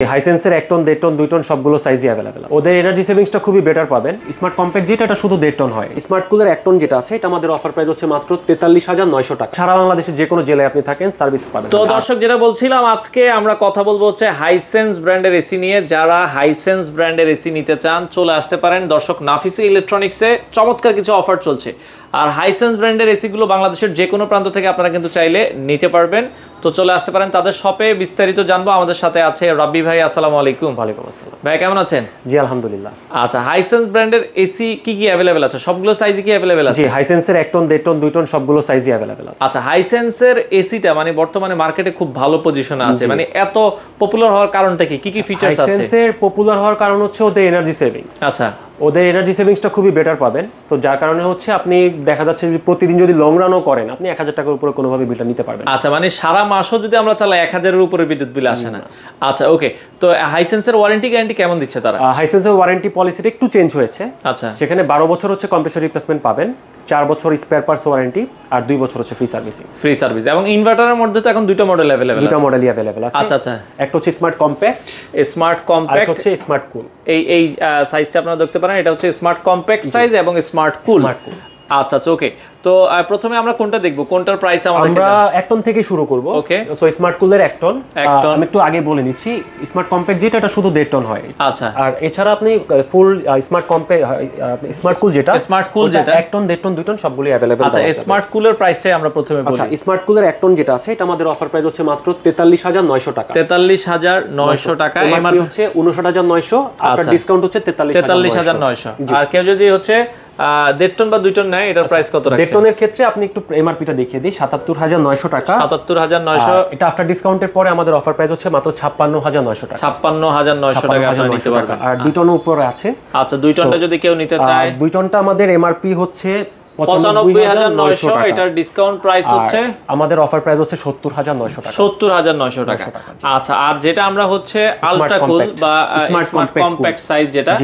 হাইসেন্সের 1 ton 1.5 ton 2 ton সবগুলো সাইজই available. ওদের energy সেভিংসটা খুবই বেটার পাবেন। স্মার্ট কম্প্যাক্ট যেটা এটা শুধু 1.5 টন হয়। স্মার্ট কুলার 1 টন যেটা আছে এটা আমাদের অফার প্রাইস হচ্ছে মাত্র 43,900 টাকা। সারা বাংলাদেশে যে কোনো জেলায় আপনি থাকেন সার্ভিস পাবেন। তো দর্শক যেটা বলছিলাম, আজকে আমরা কথা বলবো হচ্ছে হাইসেন্স ব্র্যান্ডের এসি নিয়ে। যারা হাইসেন্স ব্র্যান্ডের এসি নিতে চান চলে আসতে পারেন দর্শক, নাফিসি ইলেকট্রনিক্সে চমৎকার কিছু অফার চলছে। আর হাইসেন্স ব্র্যান্ডের এসিগুলো বাংলাদেশের যে কোনো প্রান্ত থেকে আপনারা কিন্তু চাইলে নিতে পারবেন। তো চলে আসতে পারেন তাদের শপে, বিস্তারিত জানবো। আমাদের সাথে আছে রাব্বি ভাই। আসসালামু আলাইকুম। ওয়ালাইকুম আসসালাম ভাই, কেমন আছেন? জি আলহামদুলিল্লাহ। আচ্ছা, হাইসেন্স ব্র্যান্ডের এসি কি কি অ্যাভেলেবেল আছে? সবগুলো সাইজই কি অ্যাভেলেবেল আছে? জি, হাইসেন্সের 1 টন 1.5 টন 2 টন সবগুলো সাইজই অ্যাভেলেবেল আছে। আচ্ছা, হাইসেন্সের এসিটা মানে বর্তমানে মার্কেটে খুব ভালো পজিশনে আছে, মানে এত পপুলার হওয়ার কারণটা কি? কি কি ফিচারস আছে? হাইসেন্সের পপুলার হওয়ার কারণ হচ্ছে ওদের এনার্জি সেভিংস। আচ্ছা, ওদের এনার্জি সেভিংসটা খুবই বেটার পাবেন। তো যার কারণে হচ্ছে আপনি দেখা যাচ্ছে যে প্রতিদিন যদি লং রানও করেন আপনি 1000 টাকার উপরে কোনোভাবে বিলটা নিতে পারবেন। আচ্ছা, মানে সারা মাসও যদি আমরা চালাই 1000-এর উপরে বিদ্যুৎ বিল আসে না। আচ্ছা, ওকে। তো হাইসেন্সের ওয়ারেন্টি গ্যারান্টি কেমন দিচ্ছে তারা? হাইসেন্সের ওয়ারেন্টি পলিসিটা একটু চেঞ্জ হয়েছে। আচ্ছা, সেখানে 12 বছর হচ্ছে কম্প্রেসর রিপ্লেসমেন্ট পাবেন, 4 বছর স্পেয়ার পার্টস ওয়ারেন্টি, আর 2 বছর হচ্ছে ফ্রি সার্ভিসিং। Free service. এবং ইনভার্টারের মধ্যে তো এখন দুটো মডেল अवेलेबल আছে। দুটো মডেলই अवेलेबल আছে। আচ্ছা আচ্ছা, একটা হচ্ছে স্মার্ট কম্প্যাক্ট, আর হচ্ছে স্মার্ট কুল। এই সাইজটা আপনারা দেখতে পারেন, এটা হচ্ছে স্মার্ট কম্প্যাক্ট সাইজ এবং স্মার্ট কুল। আচ্ছা আচ্ছা, ওকে। তো প্রথমে আমরা কোনটা দেখব, কোনটার প্রাইস আমরা 1 টন থেকে শুরু করব। ওকে। সো স্মার্ট কুলের 1 টন আমি একটু আগে বলে নিচ্ছি। স্মার্ট কম্প্যাক্ট যেটা এটা শুধু 1.5 টন হয়। আচ্ছা, আর এছাড়া আপনি ফুল স্মার্ট কম্প্যাক্ট স্মার্ট কুল যেটা 1 টন 1.5 টন 2 টন সবগুলোই अवेलेबल। আচ্ছা, স্মার্ট কুলের প্রাইসটাই আমরা প্রথমে বলি। আচ্ছা, স্মার্ট কুলের 1 টন যেটা আছে এটা আমাদের অফার প্রাইস হচ্ছে মাত্র 43,900 টাকা। 43,900 টাকা। এমআরপি হচ্ছে 59,900, আফটার ডিসকাউন্ট হচ্ছে 43,900। আর কেউ যদি হচ্ছে 1.5 টন বা 2 টন নেয়, এটার প্রাইস কত রাখছেন? 1.5 টনের ক্ষেত্রে আপনি একটু এমআরপিটা দেখিয়ে দিই, 77,900 টাকা। 77,900। এটা আফটার ডিসকাউন্টের পরে আমাদের অফার প্রাইস হচ্ছে মাত্র 56,900 টাকা। 56,900 টাকা আপনারা নিতে পারবেন। আর 2 টনের উপরে আছে। আচ্ছা, 2 টনটা যদি কেউ নিতে চায়, 2 টনটা আমাদের এমআরপি হচ্ছে 95,900, এটার ডিসকাউন্ট প্রাইস হচ্ছে আমাদের অফার প্রাইস হচ্ছে 70,900 টাকা। 70,900 টাকা। আচ্ছা, আর যেটা আমরা হচ্ছে আলট্রা কুল বা স্মার্ট কম্প্যাক্ট সাইজ যেটা,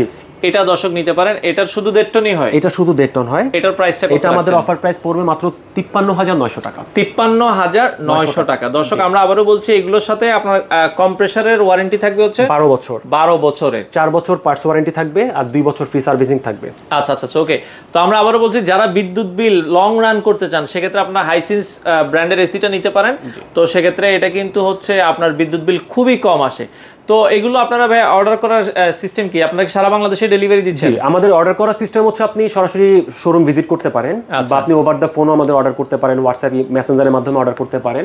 এটা দর্শক নিতে পারেন। এটার শুধু 1.5 টনই হয়। এটা শুধু 1.5 টন হয়। এটার প্রাইসটা কত? এটা আমাদের অফার প্রাইস পড়বে মাত্র 53,900 টাকা। 53,900 টাকা। দর্শক আমরা আবারও বলছি, এগুলোর সাথে আপনার কম্প্রেসরের ওয়ারেন্টি থাকবে হচ্ছে 12 বছর। 12 বছরে 4 বছর পার্টস ওয়ারেন্টি থাকবে আর 2 বছর ফ্রি সার্ভিসিং থাকবে। আচ্ছা আচ্ছা, ওকে। তো আমরা আবারও বলছি, যারা বিদ্যুৎ বিল লং রান করতে চান সেক্ষেত্রে আপনারা হাইসেন্স ব্র্যান্ডের এসিটা নিতে পারেন। তো সেক্ষেত্রে এটা কিন্তু হচ্ছে আপনার বিদ্যুৎ বিল খুবই কম আসে। তো এগুলো আপনারা ভাই অর্ডার করার সিস্টেম কি? আপনারা সারা বাংলাদেশে ডেলিভারি দিচ্ছেন? আমাদের অর্ডার করার সিস্টেম হচ্ছে আপনি সরাসরি শোরুম ভিজিট করতে পারেন, বা আপনি ওভার দ্য ফোনও আমাদের অর্ডার করতে পারেন, হোয়াটসঅ্যাপ মেসেঞ্জারের মাধ্যমে অর্ডার করতে পারেন।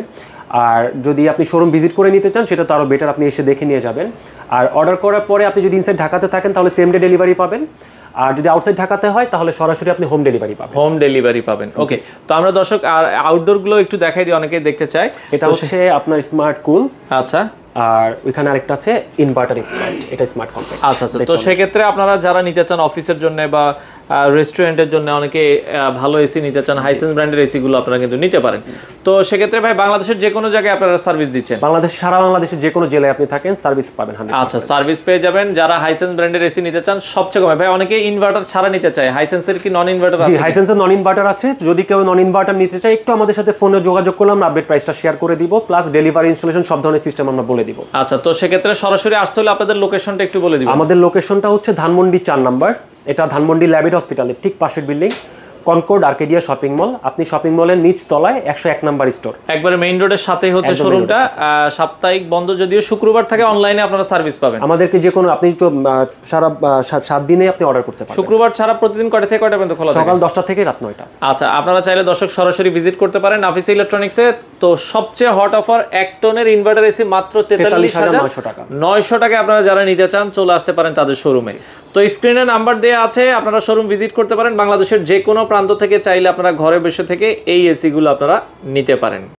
আর যদি আপনি শোরুম ভিজিট করে নিতে চান সেটা তো আরও বেটার, আপনি এসে দেখে নিয়ে যাবেন। আর অর্ডার করার পরে আপনি যদি ইনসাইড ঢাকাতে থাকেন তাহলে সেম ডে ডেলিভারি পাবেন, আর যদি আউটসাইড ঢাকাতে হয় তাহলে সরাসরি আপনি হোম ডেলিভারি পাবেন। হোম ডেলিভারি পাবেন, ওকে। তো আমরা দর্শক আর আউটডোর গুলো একটু দেখাই দিই, অনেকে দেখতে চায়। এটা হচ্ছে আপনার স্মার্ট কুল। আচ্ছা, আর ওইখানে আরেকটা আছে ইনভার্টার স্মার্ট, এটা স্মার্ট কম্প্যাক্ট। আচ্ছা আচ্ছা। তো সেক্ষেত্রে আপনারা যারা নিতে চান অফিসের জন্য বা রেস্টুরেন্টের জন্য, অনেকে ভালো এসি নিতে চান, হাইসেন্স ব্র্যান্ডের এসি গুলো আপনারা কিন্তু নিতে পারেন। তো সেক্ষেত্রে ভাই বাংলাদেশের যে কোনো জায়গায় আপনারা সার্ভিস দিচ্ছেন? সারা বাংলাদেশের যে কোনো জেলায় আপনি থাকেন সার্ভিস পাবেন। আচ্ছা, সার্ভিস পেয়ে যাবেন। যারা হাইসেন্স ব্র্যান্ডের এসি নিতে চান সবচেয়ে কমে। ভাই অনেকে ইনভার্টার ছাড়া নিতে চায়, হাইসেন্সের কি নন ইনভার্টার আছে? জি, হাইসেন্সের নন ইনভার্টার আছে। যদি কেউ নন ইনভার্টার নিতে চায় একটু আমাদের সাথে ফোনে যোগাযোগ করলে আমরা আপডেট প্রাইসটা শেয়ার করে দিব, প্লাস ডেলিভারি ইনস্টলেশন সব ধরনের সিস্টেম আমরা বলে দিব। আচ্ছা, তো সেক্ষেত্রে সরাসরি আসতে হলে আপনাদের লোকেশনটা একটু বলে দিবেন। আমাদের লোকেশনটা হচ্ছে ধানমন্ডি 4 নম্বর। এটা ধানমন্ডি ল্যাবিড হসপিটালের ঠিক পাশের building, Concord Arcadia shopping mall. আপনি শপিং মলের নিচ তলায় 101 নম্বর স্টোর, একবারে মেইন রোডের সাথেই হচ্ছে শোরুমটা। সাপ্তাহিক বন্ধ যদিও শুক্রবার থাকে, অনলাইনে আপনারা সার্ভিস পাবেন। আমাদেরকে যে কোনো আপনি সারা 7 দিনে আপনি অর্ডার করতে পারবেন। শুক্রবার ছাড়া প্রতিদিন কয়টা থেকে কয়টা পর্যন্ত খোলা থাকে? সকাল 10টা থেকে রাত 9টা। আচ্ছা, আপনারা চাইলে দর্শক সরাসরি ভিজিট করতে পারেন নাফিসি ইলেকট্রনিক্সে। তো সবচেয়ে হট অফার 1 টনের ইনভার্টার এসি মাত্র 43,900 টাকা। 900 টাকা আপনারা যারা নিতে চান চলে আসতে পারেন তাদের শোরুমে। তো স্ক্রিনে নাম্বার দেওয়া আছে, আপনারা শোরুম ভিজিট করতে পারেন। বাংলাদেশের যে কোনো প্রান্ত থেকে চাইলে আপনারা ঘরে বসে থেকে এই এসি গুলো আপনারা নিতে পারেন।